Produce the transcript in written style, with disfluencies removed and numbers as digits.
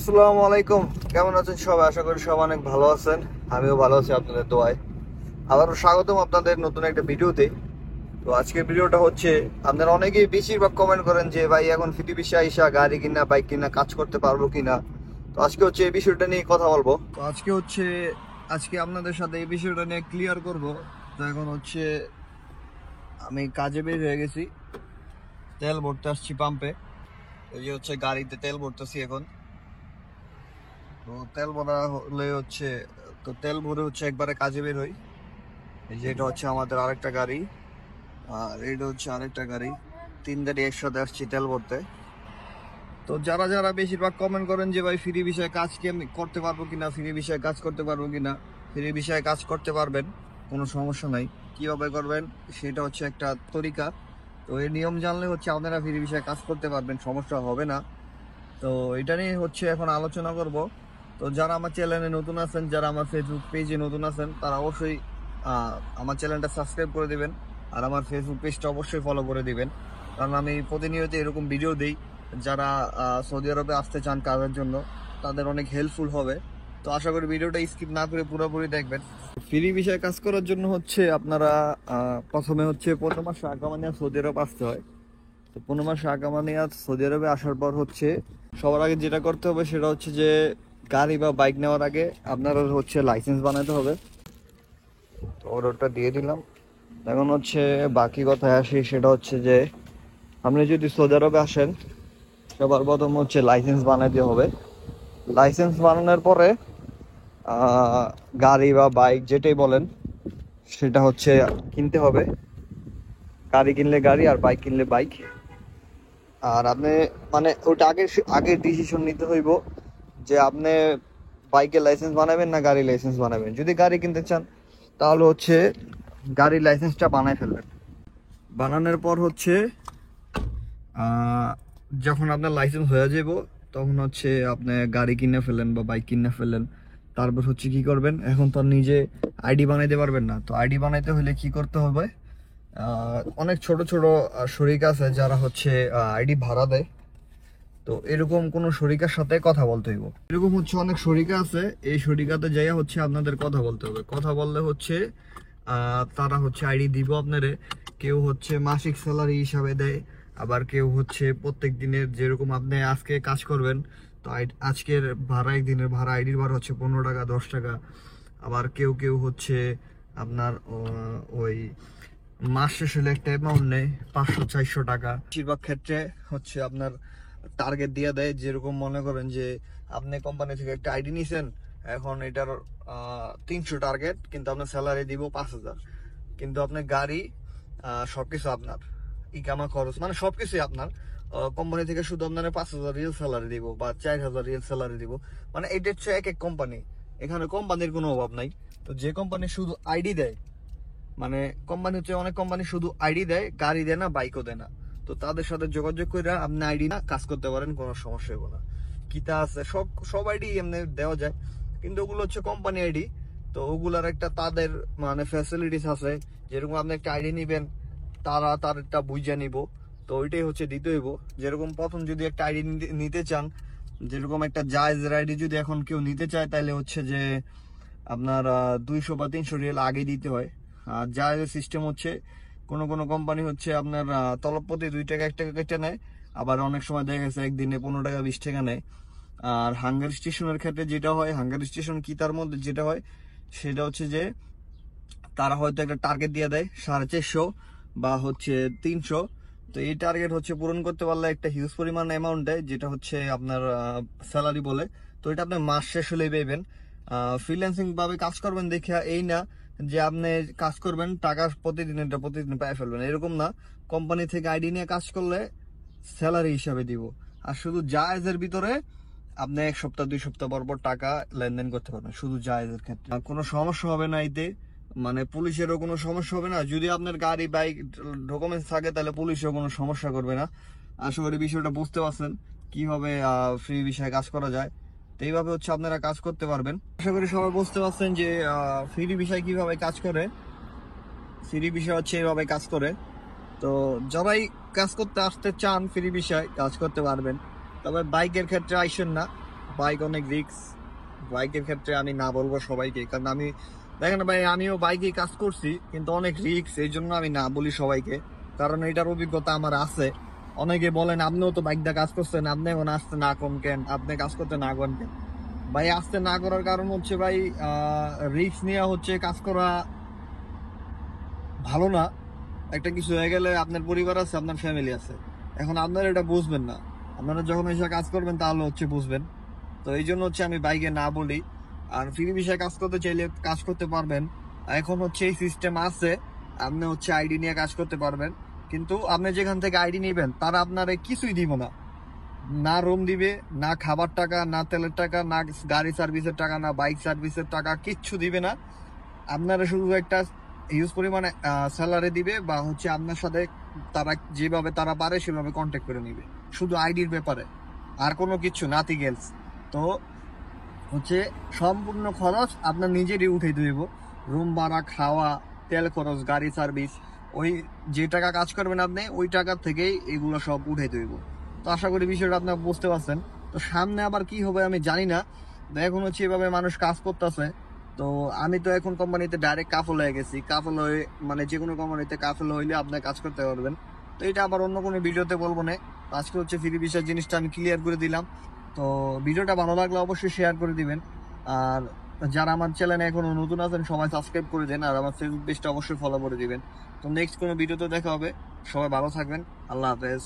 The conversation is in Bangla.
আসসালামু আলাইকুম। কেমন আছেন সবাই? আশা করি সব অনেক ভালো আছেন। আমিও ভালো আছি আপনাদের দোয়ায়। আবারও স্বাগতম আপনাদের নতুন একটা ভিডিওতে। তো আজকের ভিডিওটা হচ্ছে, আপনারা অনেকেই বেশিরভাগ কমেন্ট করেন যে ভাই এখন ফ্রি ভিসা আইসা গাড়ি কিনা বাইক কিনা কাজ করতে পারবো কিনা। তো আজকে হচ্ছে এই বিষয়টা নিয়ে কথা বলবো। তো আজকে আপনাদের সাথে এই বিষয়টা নিয়ে ক্লিয়ার করব। তো এখন হচ্ছে আমি কাজে বের হয়ে গেছি, তেল ভরতে আসছি পাম্পে। এই যে হচ্ছে গাড়িতে তেল ভরতেছি এখন। তো তেল ভরা হলে হচ্ছে, তো তেল ভরে হচ্ছে একবারে কাজে বের হই। এই যে এটা হচ্ছে আমাদের আরেকটা গাড়ি, আর এটা হচ্ছে আরেকটা গাড়ি। তিন গাড়ি একসাথে আসছি তেল ভরতে। তো যারা যারা বেশিরভাগ কমেন্ট করেন যে ভাই ফ্রি বিষয়ে কাজ কি আমি করতে পারবো কিনা, ফ্রি বিষয়ে কাজ করতে পারবো কিনা। ফ্রি বিষয়ে কাজ করতে পারবেন, কোনো সমস্যা নাই। কিভাবে করবেন সেটা হচ্ছে একটা তরিকা। তো এই নিয়ম জানলে হচ্ছে আপনারা ফ্রি বিষয়ে কাজ করতে পারবেন, সমস্যা হবে না। তো এটা নিয়ে হচ্ছে এখন আলোচনা করব। তো যারা আমার চ্যানেলে নতুন আছেন, যারা আমার ফেসবুক পেজে নতুন আছেন, তারা অবশ্যই আমার চ্যানেলটা সাবস্ক্রাইব করে দিবেন। আর আমার ফেসবুক পেজটা অবশ্যই ফলো করে দিবেন, কারণ আমি প্রতিনিয়ত এরকম ভিডিও দিই। যারা সৌদি আরবে আসতে চান কাজের জন্য, তাদের অনেক হেল্পফুল হবে। তো আশা করি ভিডিওটা স্কিপ না করে পুরোপুরি দেখবেন। ফ্রি বিষয়ে কাজ করার জন্য হচ্ছে আপনারা প্রথমে হচ্ছে 15 মাস আগাম নিয়ে সৌদি আরব আসতে হয়। তো 15 মাস আগাম নিয়ে সৌদি আরবে আসার পর হচ্ছে সবার আগে যেটা করতে হবে সেটা হচ্ছে যে গাড়ি বা বাইক নেওয়ার আগে আপনার হচ্ছে লাইসেন্স বানাতে হবে। তো অর্ডারটা দিয়ে দিলাম। এখন হচ্ছে বাকি কথায় আসি, সেটা হচ্ছে যে আপনি যদি সৌদি আরবে আসেন, সবার প্রথম হচ্ছে লাইসেন্স বানাতে হবে। লাইসেন্স বানানোর পরে গাড়ি বা বাইক যেটাই বলেন সেটা হচ্ছে কিনতে হবে। গাড়ি কিনলে গাড়ি আর বাইক কিনলে বাইক। আর আপনি মানে ওটা আগে আগে ডিসিশন নিতে হইব যে আপনি বাইকের লাইসেন্স বানাবেন না গাড়ির লাইসেন্স বানাবেন। যদি গাড়ি কিনতে চান তাহলে হচ্ছে গাড়ির লাইসেন্সটা বানায় ফেলবেন। বানানোর পর হচ্ছে আহ, যখন আপনার লাইসেন্স হয়ে যাব, তখন হচ্ছে আপনি গাড়ি কিনে ফেলেন বা বাইক কিনে ফেলেন। তারপর হচ্ছে কি করবেন, এখন তো আর নিজে আইডি বানাইতে পারবেন না। তো আইডি বানাইতে হলে কি করতে হবে, অনেক ছোট ছোট শরিক আছে যারা হচ্ছে আইডি ভাড়া দেয়। তো এরকম কোন শরিকার সাথে কথা বলতে হইব। এরকম হচ্ছে অনেক শরিকা আছে, এই শরিকাতে যাইয়া হচ্ছে আপনাদের কথা বলতে হবে। কথা বললে হচ্ছে তারা হচ্ছে আইডি দিব আপনারে। কেউ হচ্ছে মাসিক স্যালারি হিসাবে দেয়, আবার কেউ হচ্ছে প্রত্যেক দিনের, যেরকম আপনি আজকে কাজ করবেন তো আজকের ভাড়া, একদিনের ভাড়া আইডির ভাড়া হচ্ছে 15 টাকা 10 টাকা। আবার কেউ কেউ হচ্ছে আপনার ওই মাস শেষ হলে একটা অ্যামাউন্ট নেয় 500-400 টাকা। বেশিরভাগ ক্ষেত্রে হচ্ছে আপনার টার্গেট দিয়ে দেয়। যেরকম মনে করেন যে আপনি কোম্পানি থেকে একটা আইডি নিছেন, এখন এটার 300 টার্গেট, কিন্তু আপনার স্যালারি দিব 5,000। কিন্তু আপনার গাড়ি সবকিছু আপনার, ইকামা খরচ মানে সবকিছুই আপনার। কোম্পানি থেকে শুধু আপনার 5,000 রিয়েল স্যালারি দিব বা 4,000 রিয়েল স্যালারি দিব। মানে এটা হচ্ছে এক এক কোম্পানি, এখানে কোম্পানির কোনো অভাব নাই। তো যে কোম্পানি শুধু আইডি দেয়, মানে কোম্পানি হচ্ছে অনেক কোম্পানি শুধু আইডি দেয়, গাড়ি দেয় না, বাইকও দেয় না। তো তাদের সাথে যোগাযোগ করে আপনি আইডি না কাজ করতে পারেন, কোনো সমস্যা হবে না। কিতা আছে সব সব আইডি এমনি দেওয়া যায়, কিন্তু ওগুলো হচ্ছে কোম্পানি আইডি। তো ওগুলার একটা তাদের মানে ফ্যাসিলিটিস আছে। যেরকম আপনি একটা আইডি নিবেন, তারা তারটা বুঝে নিব। তো ওইটাই হচ্ছে দিতে হইব। যেরকম প্রথম যদি একটা আইডি নিতে চান, যেরকম একটা জায়েজের আইডি যদি এখন কেউ নিতে চায়, তাহলে হচ্ছে যে আপনার 200 বা 300 রিয়াল আগে দিতে হয়। আর জাহাজের সিস্টেম হচ্ছে, কোনো কোনো কোম্পানি হচ্ছে আপনার তলব প্রতি 2 টাকা 1 টাকা কেটে নেয়। আবার অনেক সময় দেখা গেছে একদিনে 15 টাকা 20 টাকা নেয়। আর হাঙ্গার স্টেশনের ক্ষেত্রে যেটা হয়, হাঙ্গার স্টেশন কি তার মধ্যে যেটা হয় সেটা হচ্ছে যে তারা হয়তো একটা টার্গেট দিয়ে দেয় 450 বা হচ্ছে 300। তো এই টার্গেট হচ্ছে পূরণ করতে পারলে একটা হিউজ পরিমাণ অ্যামাউন্ট দেয়, যেটা হচ্ছে আপনার স্যালারি বলে। তো এটা আপনি মাস শেষ হলেই পাইবেন। ফ্রিল্যান্সিং ভাবে কাজ করবেন দেখে এই না যে আপনি কাজ করবেন টাকা প্রতিদিন এটা প্রতিদিন পাই ফেলবেন, এরকম না। কোম্পানি থেকে আইডি নিয়ে কাজ করলে স্যালারি হিসাবে দিব। আর শুধু জায়েজের ভিতরে আপনি 1 সপ্তাহ 2 সপ্তাহ পর পর টাকা লেনদেন করতে পারবেন, শুধু জায়েজের ক্ষেত্রে। কোনো সমস্যা হবে না এতে, মানে পুলিশেরও কোনো সমস্যা হবে না। যদি আপনার গাড়ি বাইক ডকুমেন্টস থাকে তাহলে পুলিশও কোনো সমস্যা করবে না। আশা করি বিষয়টা বুঝতে পারছেন কিভাবে ফ্রি বিষয়ে কাজ করা যায়। তো এইভাবে হচ্ছে আপনারা কাজ করতে পারবেন। আশা করি সবাই বুঝতে পারছেন যে ফ্রি বিষয় কিভাবে কাজ করে। ফ্রি বিষয় হচ্ছে এইভাবে কাজ করে। তো যারাই কাজ করতে আসতে চান ফ্রি বিষয় কাজ করতে পারবেন। তবে বাইকের ক্ষেত্রে আইসেন না, বাইক অনেক রিস্ক। বাইকের ক্ষেত্রে আমি না বলবো সবাইকে, কারণ আমি দেখেন ভাই আমিও বাইকে কাজ করছি, কিন্তু অনেক রিস্ক, এই জন্য আমি না বলি সবাইকে, কারণ এটার অভিজ্ঞতা আমার আছে। অনেকে বলেন আপনিও তো বাইক দিয়ে কাজ করছেন, আপনি এখন আসতে না কোন কেন, আপনি কাজ করতে না কোন কেন? ভাই আসতে না করার কারণ হচ্ছে ভাই রিস্ক নিয়ে হচ্ছে কাজ করা ভালো না। একটা কিছু হয়ে গেলে আপনার পরিবার আছে, আপনার ফ্যামিলি আছে, এখন আপনারা এটা বুঝবেন না। আপনারা যখন এসে কাজ করবেন তাহলে হচ্ছে বুঝবেন। তো এই জন্য হচ্ছে আমি বাইকে না বলি। আর ফ্রি ভিসায় কাজ করতে চাইলে কাজ করতে পারবেন। এখন হচ্ছে এই সিস্টেম আছে, আপনি হচ্ছে আইডি নিয়ে কাজ করতে পারবেন, কিন্তু আপনি যেখান থেকে আইডি নিবেন তারা আপনারে কিছুই দিব না। না রুম দিবে, না খাবার টাকা, না তেলের টাকা, না গাড়ি সার্ভিসের টাকা, না বাইক সার্ভিসের টাকা, কিচ্ছু দিবে না। আপনারা শুধু একটা হিউজ পরিমাণে স্যালারি দিবে, বা হচ্ছে আপনার সাথে তারা যেভাবে তারা পারে সেভাবে কন্ট্যাক্ট করে নিবে, শুধু আইডির ব্যাপারে, আর কোনো কিছু, নাথিং এলস। তো হচ্ছে সম্পূর্ণ খরচ আপনার নিজেরই উঠে দিব। রুম ভাড়া, খাওয়া, তেল খরচ, গাড়ি সার্ভিস, ওই যে টাকা কাজ করবেন আপনি ওই টাকা থেকেই এগুলো সব উঠে দিব। তো আশা করি বিষয়টা আপনার বুঝতে পারছেন। তো সামনে আবার কি হবে আমি জানি না। তো এখন হচ্ছে এভাবে মানুষ কাজ করতেছে। তো আমি তো এখন কোম্পানিতে ডাইরেক্ট কাফল হয়ে গেছি। কাফল হয়ে মানে যে কোনো কোম্পানিতে কাফল হইলে আপনি কাজ করতে পারবেন। তো এটা আবার অন্য কোনো ভিডিওতে বলবো না। আজকে হচ্ছে ফ্রি ভিসার জিনিসটা আমি ক্লিয়ার করে দিলাম। তো ভিডিওটা ভালো লাগলে অবশ্যই শেয়ার করে দিবেন। আর যারা আমার চ্যানেলে এখনো নতুন আছেন সবাই সাবস্ক্রাইব করে দেন, আর আমার ফেসবুক পেজটা অবশ্যই ফলো করে দিবেন। তো নেক্সট কোনো ভিডিওতে দেখা হবে। সবাই ভালো থাকবেন। আল্লাহ হাফেজ।